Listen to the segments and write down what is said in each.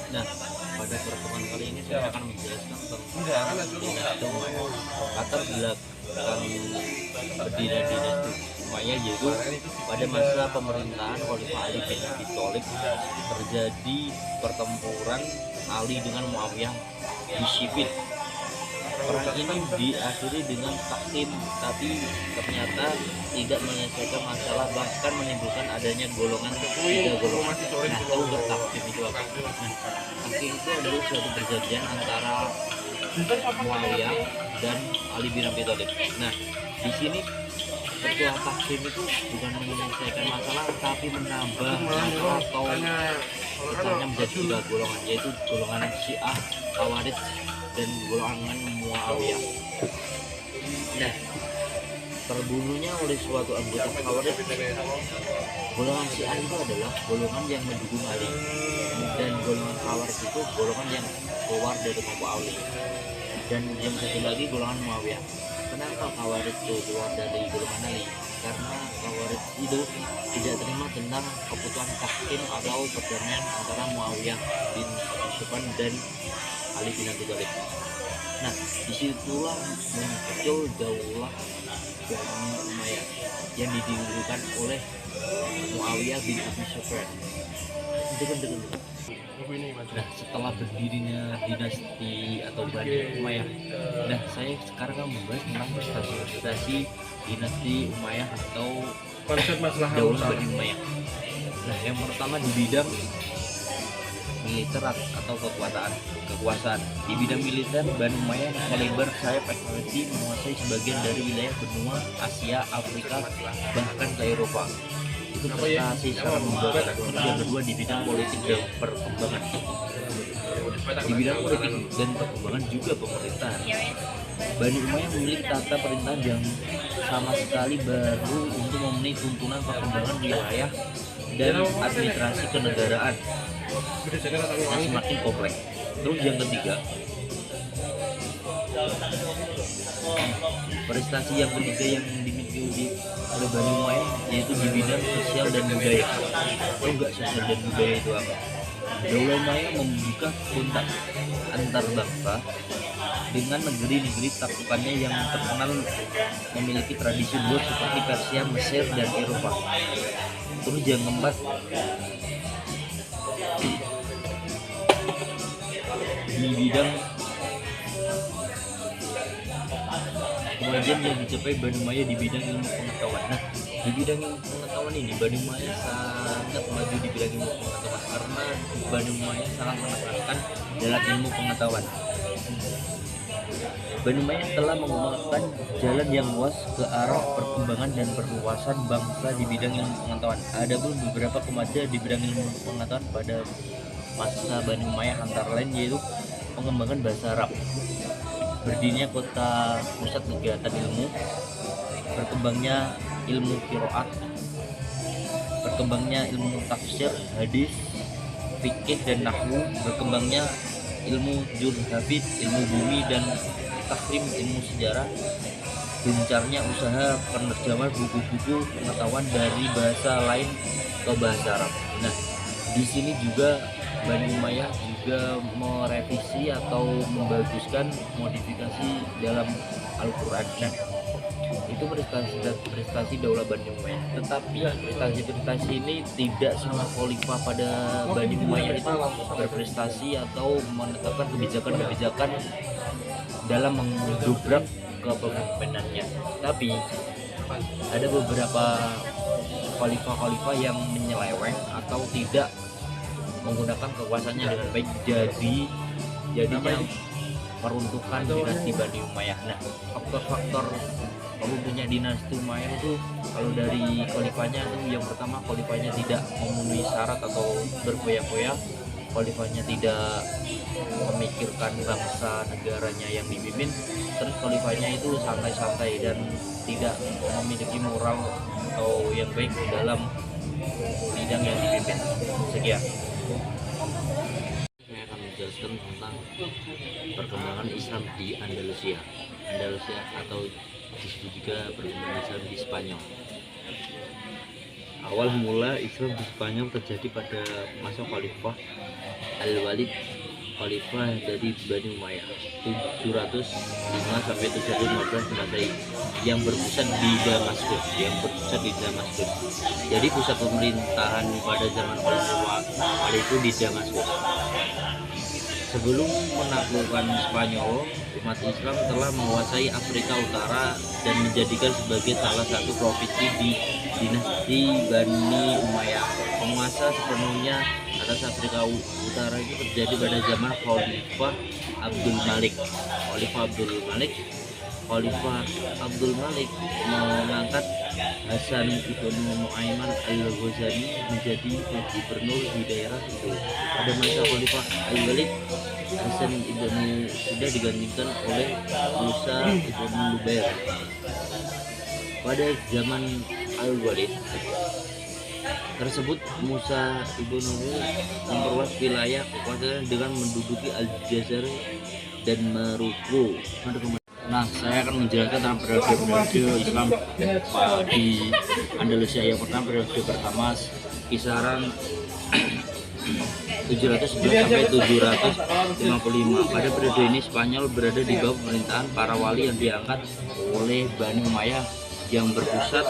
Nah, pada pertemuan kali ini saya akan menjelaskan tentang dinasti Umayyah. Latar belakang berdirinya dinasti Umayyah yaitu pada masa pemerintahan Khalifah Ali bin Abi Thalib terjadi pertempuran Ali dengan Muawiyah di Siffin. Perang ini diakhiri dengan taktim, tapi ternyata tidak menyelesaikan masalah, bahkan menimbulkan adanya golongan tiga golongan. Nah, tahu nggak taktim itu apa? Nah, taktim itu adalah suatu perjanjian antara Muawiyah dan Ali bin Abi Thalib. Nah, di sini ketua taktim itu bukan menyelesaikan masalah, tapi menambah masalah atau pecahnya menjadi tiga golongan, yaitu golongan Syiah, Khawarij, dan golongan Muawiyah. Nah, terbunuhnya oleh suatu anggota Khawarij. Golongan Syiah itu adalah golongan yang mendukung Ali, dan golongan Khawarij itu golongan yang keluar dari kelompok Ali. Dan yang satu lagi golongan Muawiyah. Kenapa Khawarij itu keluar dari golongan Ali? Karena Khawarij itu tidak terima tentang keputusan tahkim atau perdamaian antara Muawiyah bin Abi Sufyan dan Ali bin Abi Thalib. Nah, disitulah muncul daulah Bani Umayyah yang didirikan oleh Muawiyah bin Abi Sufyan. Nah, setelah berdirinya dinasti atau Bani Umayyah, nah saya sekarang akan membahas tentang prestasi dinasti Umayyah atau konsep masalah daulah Bani Umayyah. Nah, yang pertama di bidang militer atau kekuasaan. Di bidang militer, Bani Umayyah melebar sayap ekspansi, menguasai sebagian dari wilayah benua Asia, Afrika, bahkan ke Eropa. Itu prestasi secara membanggakan. Yang kedua di bidang politik dan perkembangan. Di bidang politik dan perkembangan juga pemerintahan. Bani Umayyah memiliki tata pemerintahan yang sama sekali baru untuk memenuhi tuntunan perkembangan wilayah dan administrasi kenegaraan yang semakin kompleks. Terus yang ketiga, prestasi yang ketiga yang dimiliki oleh Bani Umayyah yaitu di bidang sosial dan budaya. Oh enggak, sosial dan budaya itu apa? Daulah Umayyah membuka kontak antar bangsa dengan negeri-negeri taklukannya yang terkenal memiliki tradisi luar seperti Persia, Mesir, dan Eropa. Terus yang keempat, di bidang kemajuan yang dicapai Bani Umayyah di bidang ilmu pengetahuan. Nah, di bidang ilmu pengetahuan ini Bani Umayyah sangat maju di bidang ilmu pengetahuan karena Bani Umayyah sangat menekankan dalam ilmu pengetahuan. Bani Umayyah telah mengembangkan jalan yang luas ke arah perkembangan dan perluasan bangsa di bidang ilmu pengetahuan. Ada pun beberapa kemajuan di bidang ilmu pengetahuan pada masa Bani Umayyah antara lain yaitu pengembangan bahasa Arab, berdirinya kota pusat kegiatan ilmu, berkembangnya ilmu qiraat, berkembangnya ilmu tafsir, hadis, fikih dan nahwu, berkembangnya ilmu jurhafid, ilmu bumi dan takrim, ilmu sejarah, gencarnya usaha penerjemahan buku-buku pengetahuan dari bahasa lain ke bahasa Arab. Nah, di sini juga Bani Umayyah juga merevisi atau membaguskan modifikasi dalam Al-Quran. Nah, itu prestasi daulah Bani Umayyah. Tetapi prestasi ini tidak semua khalifah pada Bani Umayyah itu berprestasi atau menetapkan kebijakan-kebijakan dalam mendobrak kepemimpinannya. Tapi ada beberapa khalifah-khalifah yang menyeleweng atau tidak menggunakan kekuasaannya dengan baik, jadinya peruntukan dinasti Bani Umayyah. Nah, faktor-faktor runtuhnya dinasti Umayyah itu kalau dari khalifahnya itu yang pertama, khalifahnya tidak memenuhi syarat atau berfoya-foya, khalifahnya tidak memikirkan bangsa negaranya yang dipimpin, terus khalifahnya itu santai-santai dan tidak memiliki moral atau yang baik dalam bidang yang dipimpin. Sekian. Saya akan menjelaskan tentang perkembangan Islam di Andalusia atau disebut juga perkembangan Islam di Spanyol. Awal mula Islam di Spanyol terjadi pada masa Khalifah Al-Walid, khalifah dari Bani Umayyah 705 sampai 715 Masehi, yang berpusat di Damaskus. Jadi pusat pemerintahan pada zaman Khalifah itu di Damaskus. Sebelum menaklukkan Spanyol, umat Islam telah menguasai Afrika Utara dan menjadikan sebagai salah satu provinsi di dinasti Bani Umayyah. Penguasa sepenuhnya atas Afrika Utara itu terjadi pada zaman Khalifah Abdul Malik. Khalifah Abdul Malik mengangkat Hasan ibnu Nuaiman al-Ghazali menjadi gubernur di daerah itu. Pada masa Khalifah Al-Walid, Hasan ibnu sudah digantikan oleh Musa ibnu Lubair. Pada zaman Al-Walid tersebut, Musa ibnu memperluas wilayah kekuasaan dengan menduduki Aljazair dan Maroko. Nah, saya akan menjelaskan tentang periode Islam di Andalusia. Yang pertama, periode pertama kisaran 711 sampai 755. Pada periode ini Spanyol berada di bawah pemerintahan para wali yang diangkat oleh Bani Umayyah yang berpusat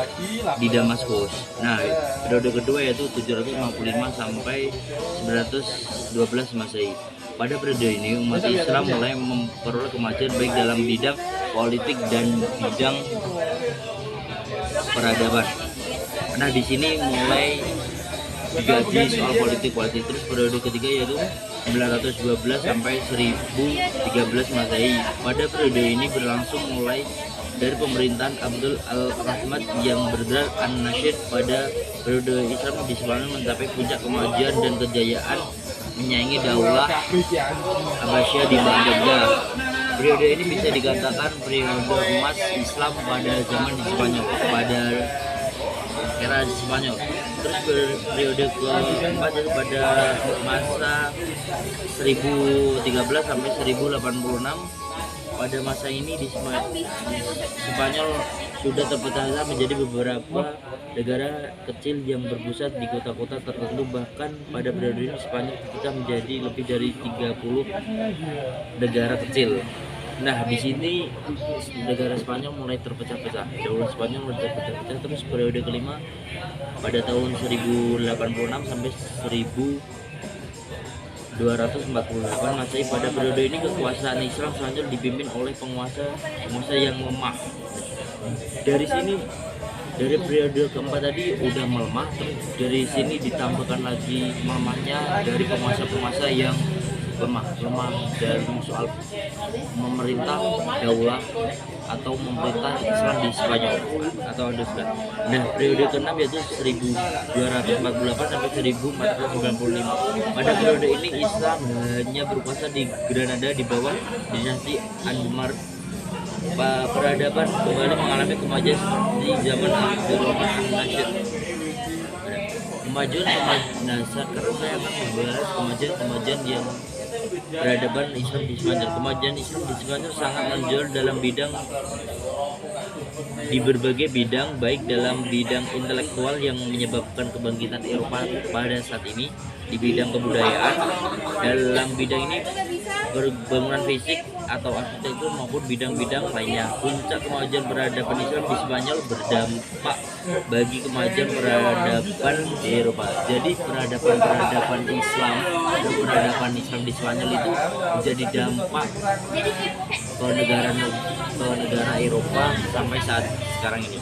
di Damaskus. Nah, periode kedua yaitu 755 sampai 912 Masehi. Pada periode ini umat Islam mulai memperoleh kemajuan baik dalam bidang politik dan bidang peradaban. Nah, di sini mulai digaji soal politik. Terus periode ketiga yaitu 912 sampai 1013 Masehi. Pada periode ini berlangsung mulai dari pemerintahan Abdul Al-Rahmat yang bergerak An-Nasyid. Pada periode Islam di Spanyol mencapai puncak kemajuan dan kejayaan, menyaingi daulah Abbasiyah di Baghdad. Periode ini bisa dikatakan periode emas Islam pada zaman di Spanyol, pada era di Spanyol. Terus periode keempat itu pada masa 1013 sampai 1086. Pada masa ini di Spanyol sudah terpecah menjadi beberapa negara kecil yang berpusat di kota-kota tertentu. Bahkan pada periode ini Spanyol terpecah menjadi lebih dari 30 negara kecil. Nah, di sini negara Spanyol mulai terpecah-pecah. Daulah Spanyol mulai terpecah-pecah. Terus periode kelima pada tahun 1086 sampai 1248 Masehi. Pada periode ini kekuasaan Islam Spanyol dipimpin oleh penguasa yang lemah. Dari periode keempat tadi udah melemah, terus dari sini ditambahkan lagi melemahnya dari penguasa yang lemah dari soal memerintah daulah atau memerintah Islam di Spanyol atau Andalusia. Nah, periode ke-6 yaitu 1248 sampai 1495. Pada periode ini Islam hanya berkuasa di Granada di bawah dinasti Anmar. Peradaban kembali mengalami kemajuan seperti zaman Abdul Rahman An-Nasyid. Nah, sekarang saya akan membahas kemajuan yang peradaban Islam di Spanyol. Kemajuan Islam di Spanyol sangat menonjol dalam bidang di berbagai bidang, baik dalam bidang intelektual yang menyebabkan kebangkitan Eropa pada saat ini, di bidang kebudayaan, dalam bidang ini bangunan fisik atau arsitektur maupun bidang-bidang lainnya. Puncak kemajuan peradaban Islam di Spanyol berdampak bagi kemajuan peradaban di Eropa. Jadi peradaban Islam dan peradaban Islam di Spanyol itu menjadi dampak ke negara Eropa sampai saat sekarang ini.